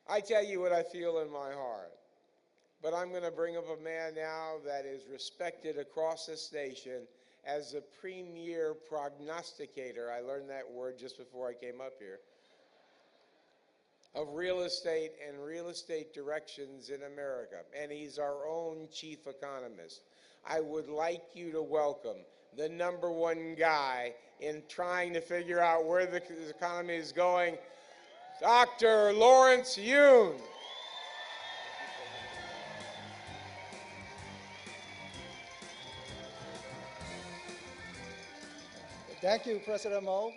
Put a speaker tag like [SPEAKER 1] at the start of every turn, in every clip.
[SPEAKER 1] I tell you what I feel in my heart. But I'm going to bring up a man now that is respected across this nation as a premier prognosticator. I learned that word just before I came up here. Of real estate and real estate directions in America. And he's our own chief economist. I would like you to welcome the number one guy in trying to figure out where the economy is going, Dr. Lawrence Yun.
[SPEAKER 2] Thank you, President Mo.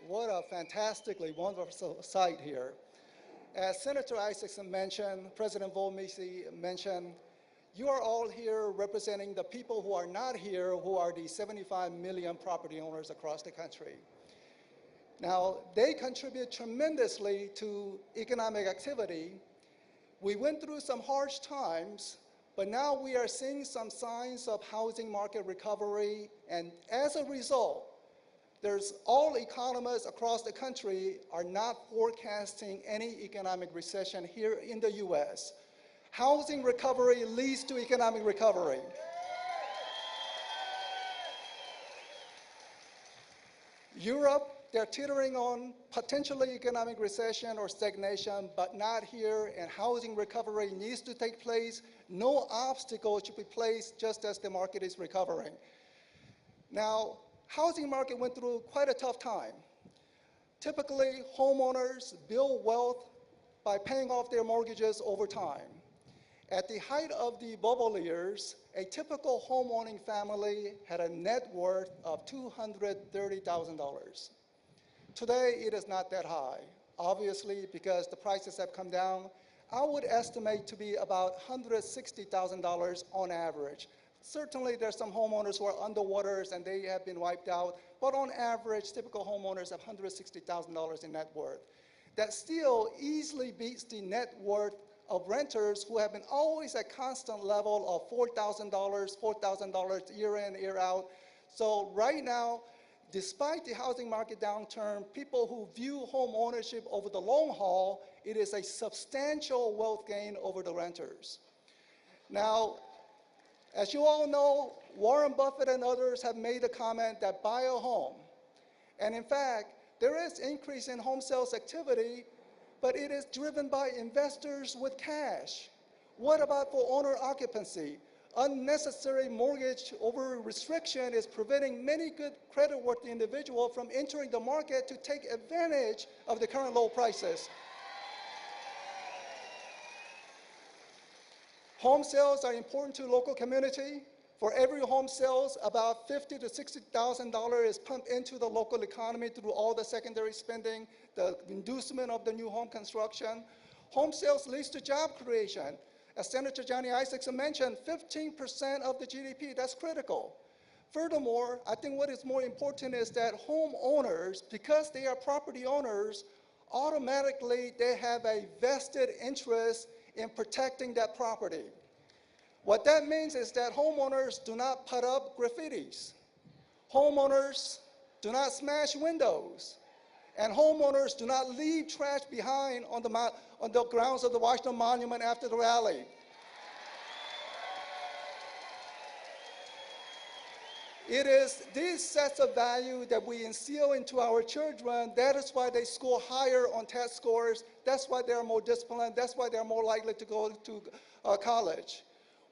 [SPEAKER 2] What a fantastically wonderful sight here. As Senator Isaacson mentioned, President Volmisi mentioned, you are all here representing the people who are not here, who are the 75 million property owners across the country. Now, they contribute tremendously to economic activity. We went through some harsh times, but now we are seeing some signs of housing market recovery, and as a result, all economists across the country are not forecasting any economic recession here in the US. Housing recovery leads to economic recovery. Europe, they're teetering on potentially economic recession or stagnation, but not here, and housing recovery needs to take place. No obstacle should be placed just as the market is recovering. Now, housing market went through quite a tough time. Typically, homeowners build wealth by paying off their mortgages over time. At the height of the bubble years, a typical homeowning family had a net worth of $230,000. Today, it is not that high, obviously, because the prices have come down. I would estimate to be about $160,000 on average. Certainly, there's some homeowners who are underwaters and they have been wiped out, but on average, typical homeowners have $160,000 in net worth. That still easily beats the net worth of renters who have been always at constant level of $4,000 year in, year out. So right now, despite the housing market downturn, people who view home ownership over the long haul, it is a substantial wealth gain over the renters. Now, as you all know, Warren Buffett and others have made the comment that buy a home. And in fact, there is increase in home sales activity, but it is driven by investors with cash. What about for owner occupancy? Unnecessary mortgage over restriction is preventing many good credit-worthy individuals from entering the market to take advantage of the current low prices. Home sales are important to local community. For every home sales, about $50,000 to $60,000 is pumped into the local economy through all the secondary spending, the inducement of the new home construction. Home sales leads to job creation. As Senator Johnny Isakson mentioned, 15% of the GDP, that's critical. Furthermore, I think what is more important is that homeowners, because they are property owners, automatically they have a vested interest in protecting that property. What that means is that homeowners do not put up graffitis. Homeowners do not smash windows. And homeowners do not leave trash behind on the grounds of the Washington Monument after the rally. It is these sets of value that we instill into our children. That is why they score higher on test scores. That's why they're more disciplined. That's why they're more likely to go to college.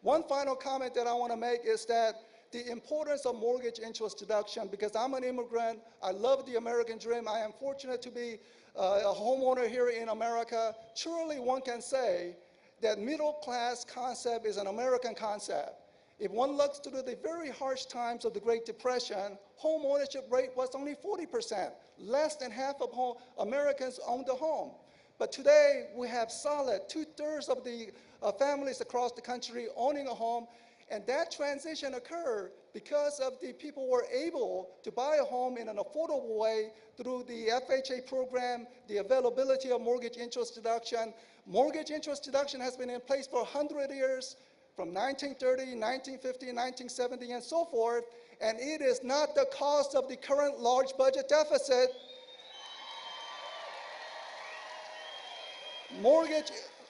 [SPEAKER 2] One final comment that I want to make is that the importance of mortgage interest deduction, because I'm an immigrant, I love the American dream, I am fortunate to be a homeowner here in America. Truly, one can say that middle class concept is an American concept. If one looks to the very harsh times of the Great Depression, home ownership rate was only 40%. Less than half of Americans owned a home. But today, we have solid 2/3 of the families across the country owning a home, and that transition occurred because of the people who were able to buy a home in an affordable way through the FHA program, the availability of mortgage interest deduction. Mortgage interest deduction has been in place for 100 years, from 1930, 1950, 1970, and so forth, and it is not the cost of the current large budget deficit.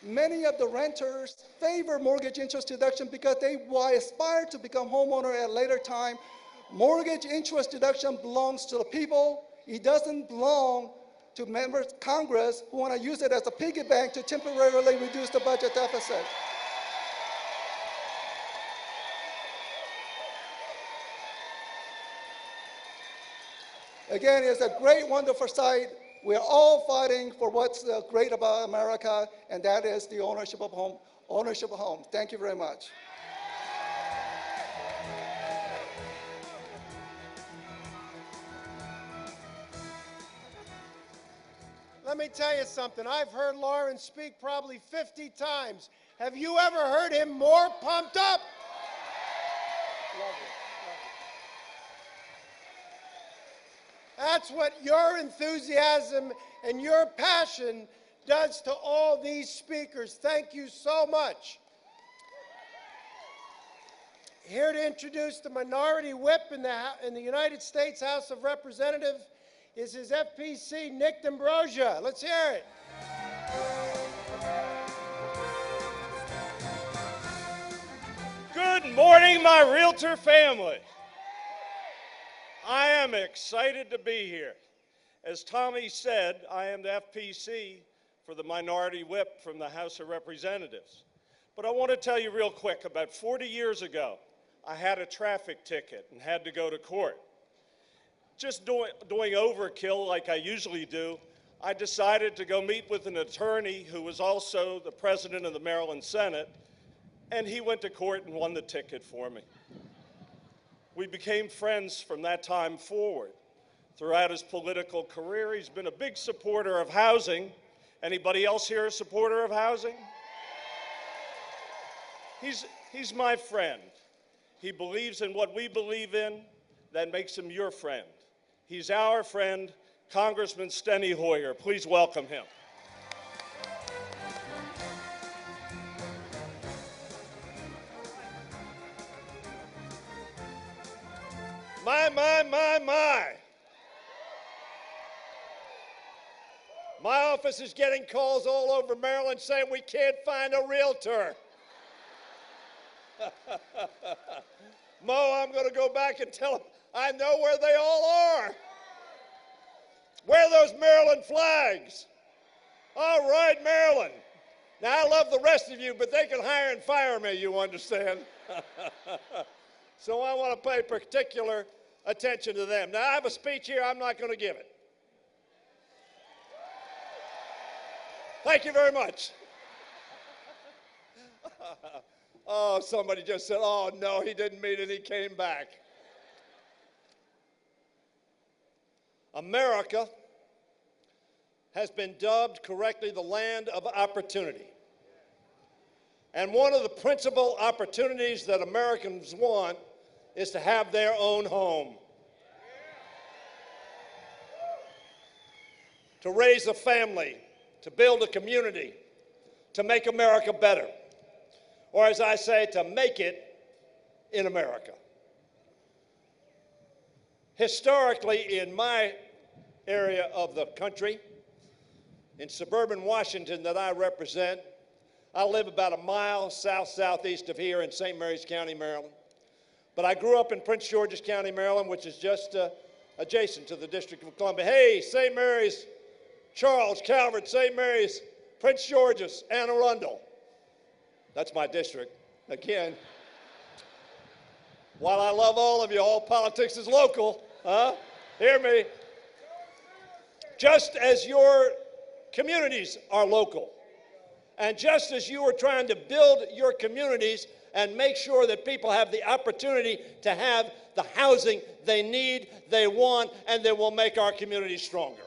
[SPEAKER 2] Many of the renters favor mortgage interest deduction because they aspire to become homeowner at a later time. Mortgage interest deduction belongs to the people. It doesn't belong to members of Congress who want to use it as a piggy bank to temporarily reduce the budget deficit. Again, it's a great, wonderful sight. We're all fighting for what's great about America, and that is the ownership of home. Ownership of home. Thank you very much.
[SPEAKER 3] Let me tell you something. I've heard Lawrence speak probably 50 times. Have you ever heard him more pumped up? That's what your enthusiasm and your passion does to all these speakers. Thank you so much. Here to introduce the Minority Whip in the United States House of Representatives is his FPC, Nick D'Ambrosia. Let's hear it.
[SPEAKER 4] Good morning, my Realtor family. I am excited to be here. As Tommy said, I am the FPC for the Minority Whip from the House of Representatives. But I want to tell you real quick, about 40 years ago, I had a traffic ticket and had to go to court. Just doing overkill like I usually do, I decided to go meet with an attorney who was also the president of the Maryland Senate, and he went to court and won the ticket for me. We became friends from that time forward. Throughout his political career, he's been a big supporter of housing. Anybody else here a supporter of housing? He's my friend. He believes in what we believe in. That makes him your friend. He's our friend, Congressman Steny Hoyer. Please welcome him. My. My office is getting calls all over Maryland saying we can't find a realtor. Mo, I'm going to go back and tell them I know where they all are. Where are those Maryland flags? All right, Maryland. Now, I love the rest of you, but they can hire and fire me, you understand. So I want to pay particular attention to them. Now, I have a speech here. I'm not going to give it. Thank you very much. Oh, somebody just said, oh, no, he didn't mean it. He came back. America has been dubbed correctly the land of opportunity. And one of the principal opportunities that Americans want is to have their own home. To raise a family, to build a community, to make America better. Or as I say, to make it in America. Historically, in my area of the country, in suburban Washington that I represent, I live about a mile southeast of here in St. Mary's County, Maryland. But I grew up in Prince George's County, Maryland, which is just adjacent to the District of Columbia. Hey, St. Mary's, Charles, Calvert, St. Mary's, Prince George's, Anne Arundel. That's my district. Again, while I love all of you, all politics is local. Huh? Hear me. Just as your communities are local, and just as you are trying to build your communities and make sure that people have the opportunity to have the housing they need, they want, and that will make our communities stronger.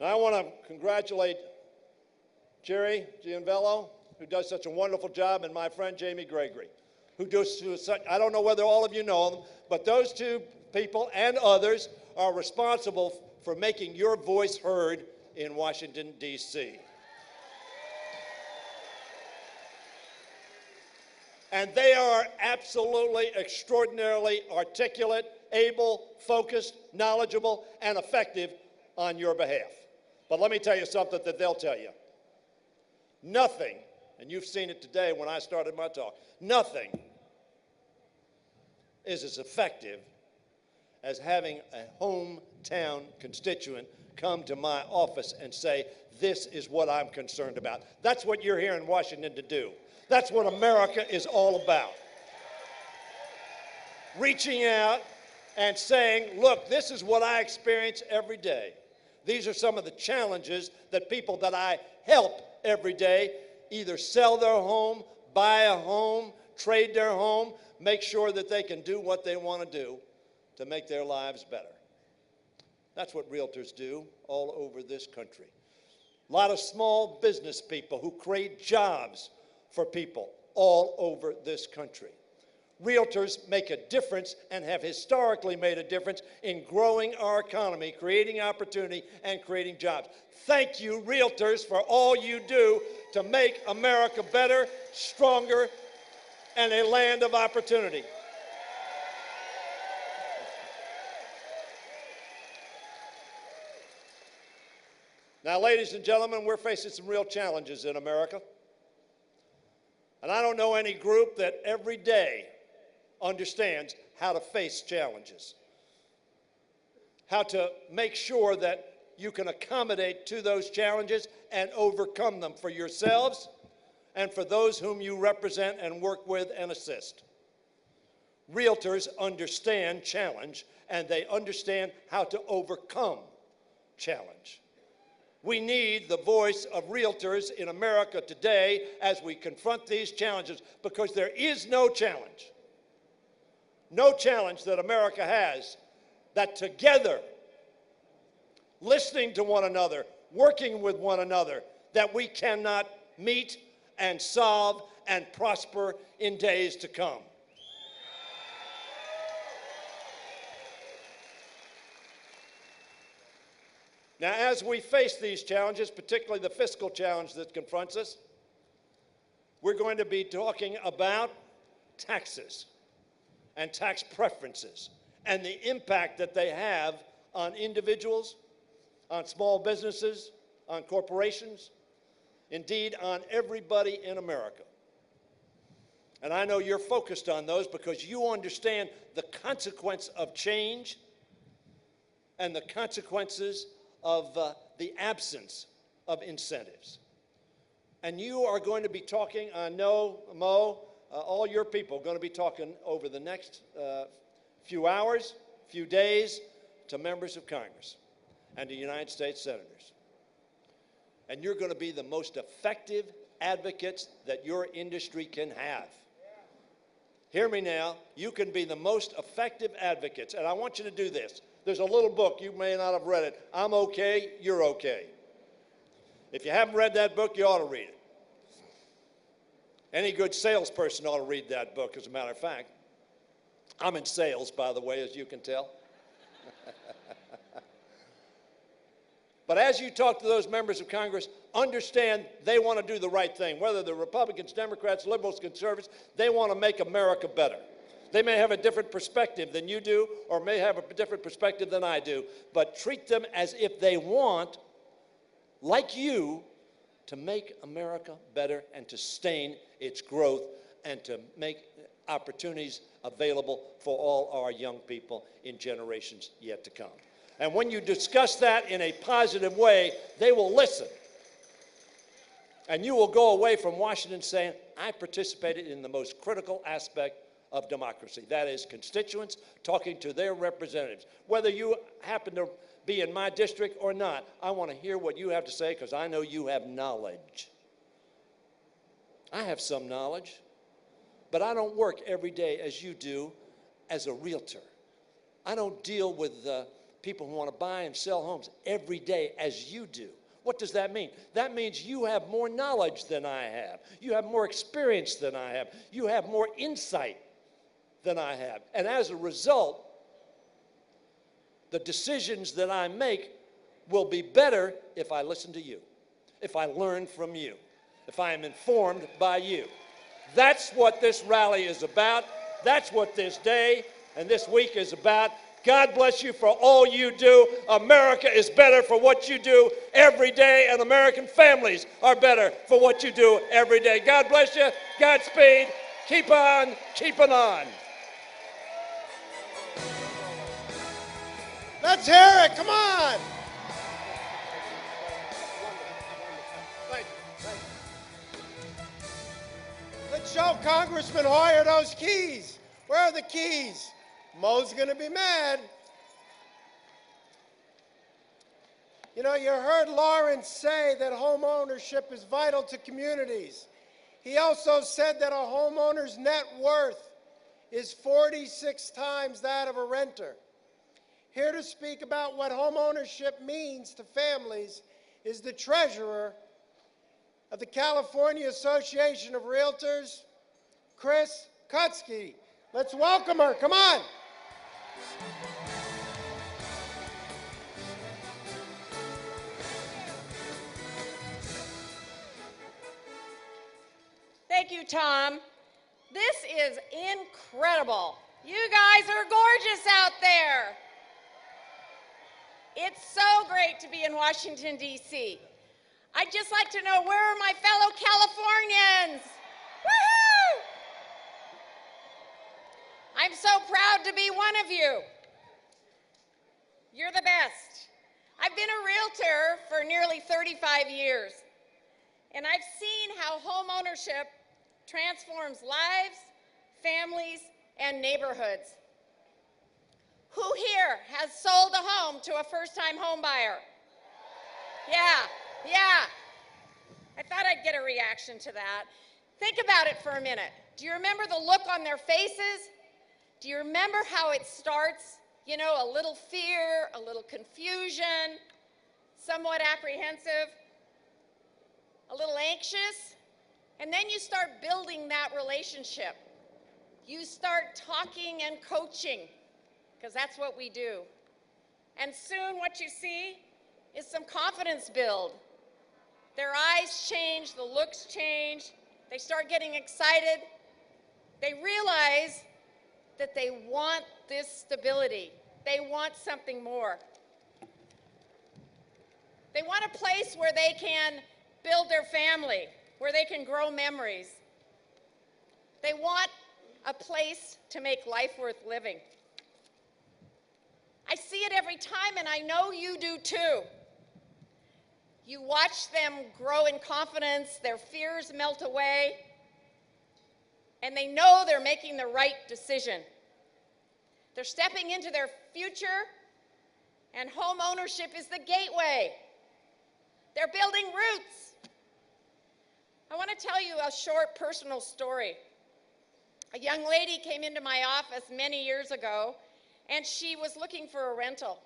[SPEAKER 4] Now, I want to congratulate Jerry Gianvello, who does such a wonderful job, and my friend Jamie Gregory, who does such, I don't know whether all of you know them, but those two people and others are responsible for making your voice heard in Washington, D.C. And they are absolutely extraordinarily articulate, able, focused, knowledgeable, and effective on your behalf. But let me tell you something that they'll tell you. Nothing, and you've seen it today when I started my talk, nothing is as effective as having a hometown constituent come to my office and say, this is what I'm concerned about. That's what you're here in Washington to do. That's what America is all about. Reaching out and saying, look, this is what I experience every day. These are some of the challenges that people that I help every day either sell their home, buy a home, trade their home, make sure that they can do what they want to do to make their lives better. That's what realtors do all over this country. A lot of small business people who create jobs for people all over this country. Realtors make a difference and have historically made a difference in growing our economy, creating opportunity, and creating jobs. Thank you, realtors, for all you do to make America better, stronger, and a land of opportunity. Now, ladies and gentlemen, we're facing some real challenges in America. And I don't know any group that every day understands how to face challenges, how to make sure that you can accommodate to those challenges and overcome them for yourselves and for those whom you represent and work with and assist. Realtors understand challenge, and they understand how to overcome challenge. We need the voice of realtors in America today as we confront these challenges, because there is no challenge that America has that together, listening to one another, working with one another, that we cannot meet and solve and prosper in days to come. Now, as we face these challenges, particularly the fiscal challenge that confronts us, we're going to be talking about taxes and tax preferences and the impact that they have on individuals, on small businesses, on corporations, indeed on everybody in America. And I know you're focused on those because you understand the consequence of change and the consequences of the absence of incentives. And you are going to be talking, I know, Mo, all your people are going to be talking over the next few hours, few days, to members of Congress and to United States senators. And you're going to be the most effective advocates that your industry can have. Hear me now, you can be the most effective advocates, and I want you to do this. There's a little book, you may not have read it, I'm Okay, You're Okay. If you haven't read that book, you ought to read it. Any good salesperson ought to read that book, as a matter of fact. I'm in sales, by the way, as you can tell. But as you talk to those members of Congress, understand they want to do the right thing. Whether they're Republicans, Democrats, liberals, conservatives, they want to make America better. They may have a different perspective than you do, or may have a different perspective than I do, but treat them as if they want, like you, to make America better and to sustain its growth and to make opportunities available for all our young people in generations yet to come. And when you discuss that in a positive way, they will listen. And you will go away from Washington saying, I participated in the most critical aspect of democracy. That is, constituents talking to their representatives. Whether you happen to be in my district or not, I want to hear what you have to say because I know you have knowledge. I have some knowledge, but I don't work every day as you do as a realtor. I don't deal with people who want to buy and sell homes every day as you do. What does that mean? That means you have more knowledge than I have. You have more experience than I have. You have more insight than I have. And as a result, the decisions that I make will be better if I listen to you, if I learn from you, if I am informed by you.
[SPEAKER 5] That's what this rally is about. That's what this day and this week is about. God bless you for all you do. America is better for what you do every day, and American families are better for what you do every day. God bless you. Godspeed. Keep on keeping on.
[SPEAKER 3] Let's hear it. Come on. Thank you. Let's show Congressman Hoyer those keys. Where are the keys? Mo's going to be mad. You know, you heard Lawrence say that home ownership is vital to communities. He also said that a homeowner's net worth is 46 times that of a renter. Here to speak about what home ownership means to families is the treasurer of the California Association of Realtors, Chris Kutsky. Let's welcome her. Come on.
[SPEAKER 6] Thank you, Tom. This is incredible. You guys are gorgeous out there. It's so great to be in Washington, D.C. I'd just like to know, where are my fellow Californians? Woohoo! I'm so proud to be one of you. You're the best. I've been a realtor for nearly 35 years, and I've seen how home ownership transforms lives, families, and neighborhoods. Who here has sold a home to a first-time home buyer? Yeah. I thought I'd get a reaction to that. Think about it for a minute. Do you remember the look on their faces? Do you remember how it starts? You know, a little fear, a little confusion, somewhat apprehensive, a little anxious, and then you start building that relationship. You start talking and coaching, because that's what we do. And soon what you see is some confidence build. Their eyes change, the looks change, they start getting excited. They realize that they want this stability. They want something more. They want a place where they can build their family, where they can grow memories. They want a place to make life worth living. I see it every time, and I know you do too. You watch them grow in confidence, their fears melt away, and they know they're making the right decision. They're stepping into their future, and home ownership is the gateway. They're building roots. I want to tell you a short personal story. A young lady came into my office many years ago, and she was looking for a rental.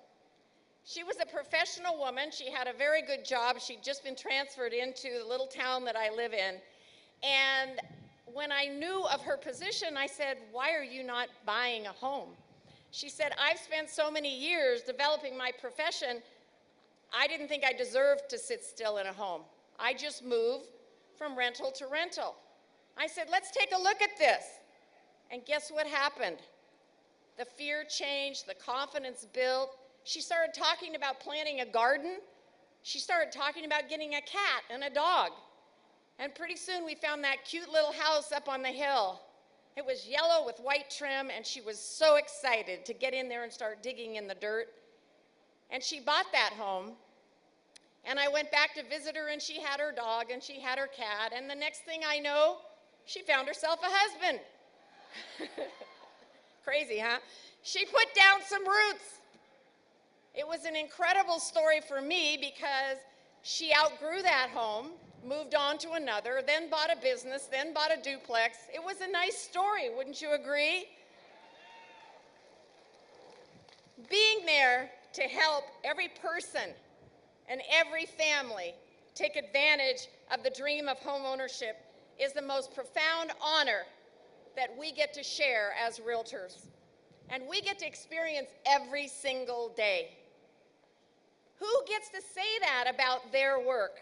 [SPEAKER 6] She was a professional woman. She had a very good job. She'd just been transferred into the little town that I live in. And when I knew of her position, I said, "Why are you not buying a home?" She said, "I've spent so many years developing my profession, I didn't think I deserved to sit still in a home. I just move from rental to rental." I said, "Let's take a look at this." And guess what happened? The fear changed, the confidence built. She started talking about planting a garden. She started talking about getting a cat and a dog. And pretty soon we found that cute little house up on the hill. It was yellow with white trim, and she was so excited to get in there and start digging in the dirt. And she bought that home. And I went back to visit her, and she had her dog, and she had her cat. And the next thing I know, she found herself a husband. Crazy, huh? She put down some roots. It was an incredible story for me because she outgrew that home, moved on to another, then bought a business, then bought a duplex. It was a nice story, wouldn't you agree? Being there to help every person and every family take advantage of the dream of home ownership is the most profound honor that we get to share as realtors. And we get to experience every single day. Who gets to say that about their work?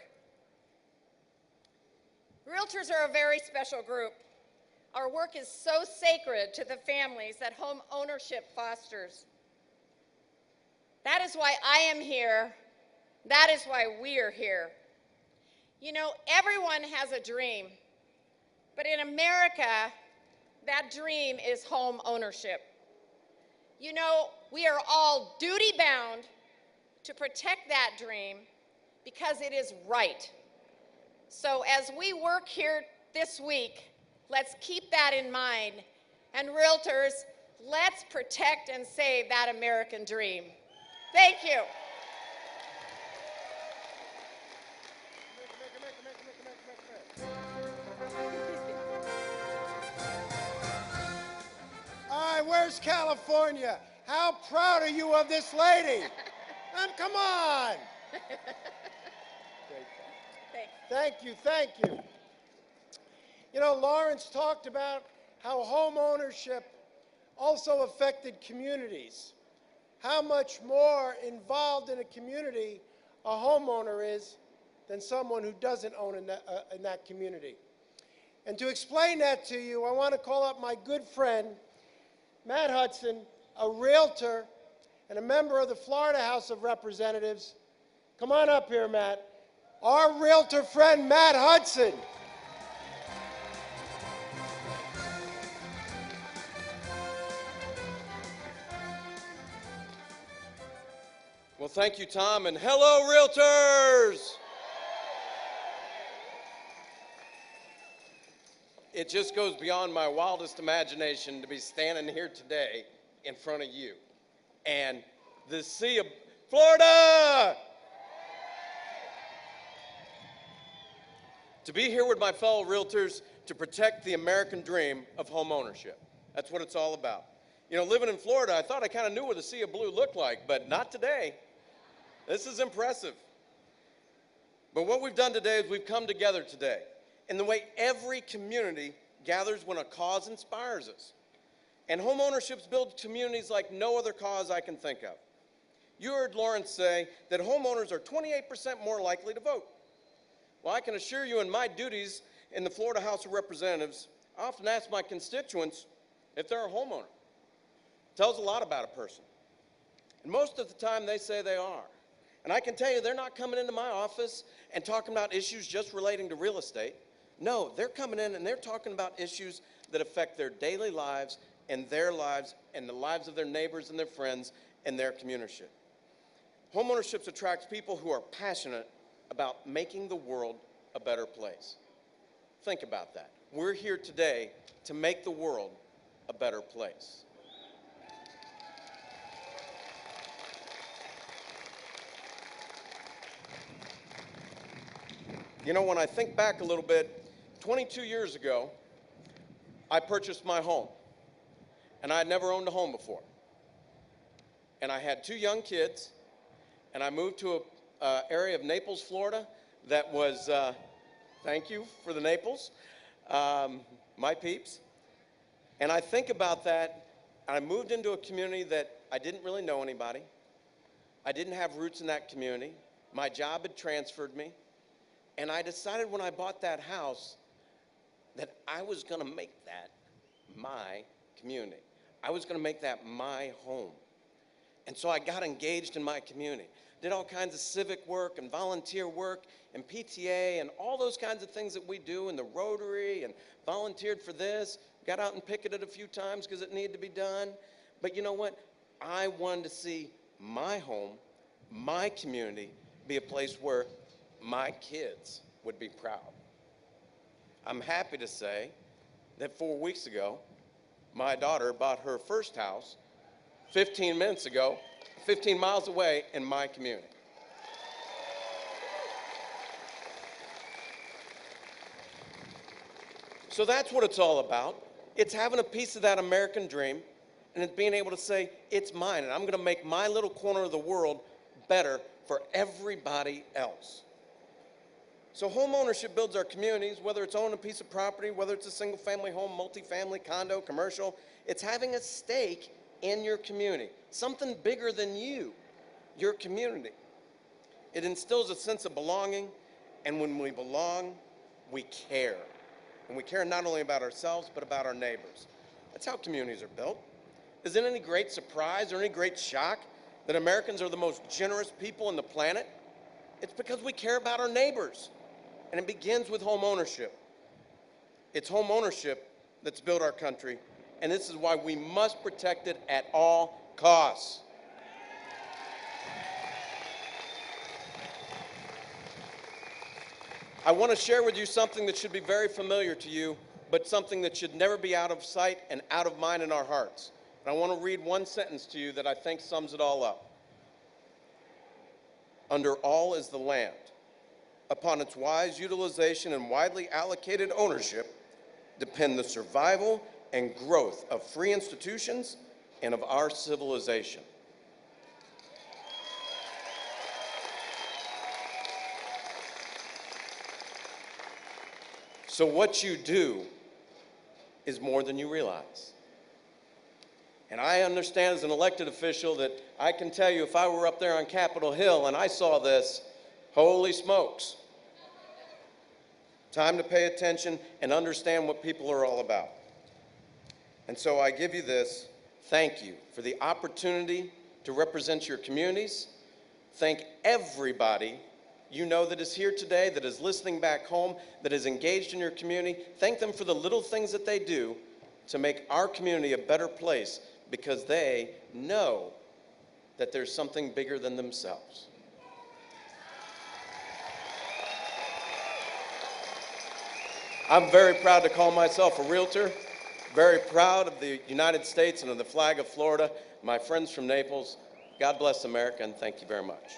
[SPEAKER 6] Realtors are a very special group. Our work is so sacred to the families that home ownership fosters. That is why I am here. That is why we are here. You know, everyone has a dream, but in America, that dream is home ownership. You know, we are all duty-bound to protect that dream because it is right. So as we work here this week, let's keep that in mind. And realtors, let's protect and save that American dream. Thank you.
[SPEAKER 3] All right, where's California? How proud are you of this lady? Come on. Thank you, thank you. You know, Lawrence talked about how home ownership also affected communities. How much more involved in a community a homeowner is than someone who doesn't own in that community. And to explain that to you, I want to call up my good friend, Matt Hudson, a realtor and a member of the Florida House of Representatives. Come on up here, Matt. Our realtor friend, Matt Hudson.
[SPEAKER 7] Well, thank you, Tom, and hello, realtors! It just goes beyond my wildest imagination to be standing here today in front of you. And the sea of Florida! To be here with my fellow realtors to protect the American dream of home ownership. That's what it's all about. You know, living in Florida, I thought I kind of knew what the sea of blue looked like, but not today. This is impressive. But what we've done today is we've come together today in the way every community gathers when a cause inspires us. And home ownership builds communities like no other cause I can think of. You heard Lawrence say that homeowners are 28% more likely to vote. Well, I can assure you in my duties in the Florida House of Representatives, I often ask my constituents if they're a homeowner. It tells a lot about a person. And most of the time they say they are. And I can tell you they're not coming into my office and talking about issues just relating to real estate. No, they're coming in and they're talking about issues that affect their daily lives and the lives of their neighbors and their friends and their community. Homeownership attracts people who are passionate about making the world a better place. Think about that. We're here today to make the world a better place. You know, when I think back a little bit, 22 years ago, I purchased my home. And I had never owned a home before. And I had 2 young kids, and I moved to an area of Naples, Florida that was, thank you for the Naples, my peeps. And I think about that, and I moved into a community that I didn't really know anybody. I didn't have roots in that community. My job had transferred me. And I decided when I bought that house that I was going to make that my community. I was going to make that my home. And so I got engaged in my community, did all kinds of civic work and volunteer work and PTA and all those kinds of things that we do in the Rotary, and volunteered for this, got out and picketed a few times because it needed to be done. But you know what? I wanted to see my home, my community, be a place where my kids would be proud. I'm happy to say that 4 weeks ago, my daughter bought her first house 15 minutes ago, 15 miles away in my community. So that's what it's all about. It's having a piece of that American dream, and it's being able to say, it's mine, and I'm going to make my little corner of the world better for everybody else. So home ownership builds our communities, whether it's owning a piece of property, whether it's a single-family home, multifamily, condo, commercial. It's having a stake in your community, something bigger than you, your community. It instills a sense of belonging, and when we belong, we care. And we care not only about ourselves, but about our neighbors. That's how communities are built. Is it any great surprise or any great shock that Americans are the most generous people on the planet? It's because we care about our neighbors. And it begins with home ownership. It's home ownership that's built our country, and this is why we must protect it at all costs. I want to share with you something that should be very familiar to you, but something that should never be out of sight and out of mind in our hearts. And I want to read one sentence to you that I think sums it all up. Under all is the land. Upon its wise utilization and widely allocated ownership depend the survival and growth of free institutions and of our civilization. So what you do is more than you realize. And I understand as an elected official that I can tell you if I were up there on Capitol Hill and I saw this, holy smokes. Time to pay attention and understand what people are all about. And so I give you this, thank you for the opportunity to represent your communities. Thank everybody you know that is here today, that is listening back home, that is engaged in your community. Thank them for the little things that they do to make our community a better place because they know that there's something bigger than themselves. I'm very proud to call myself a realtor, very proud of the United States and of the flag of Florida. My friends from Naples, God bless America, and thank you very much.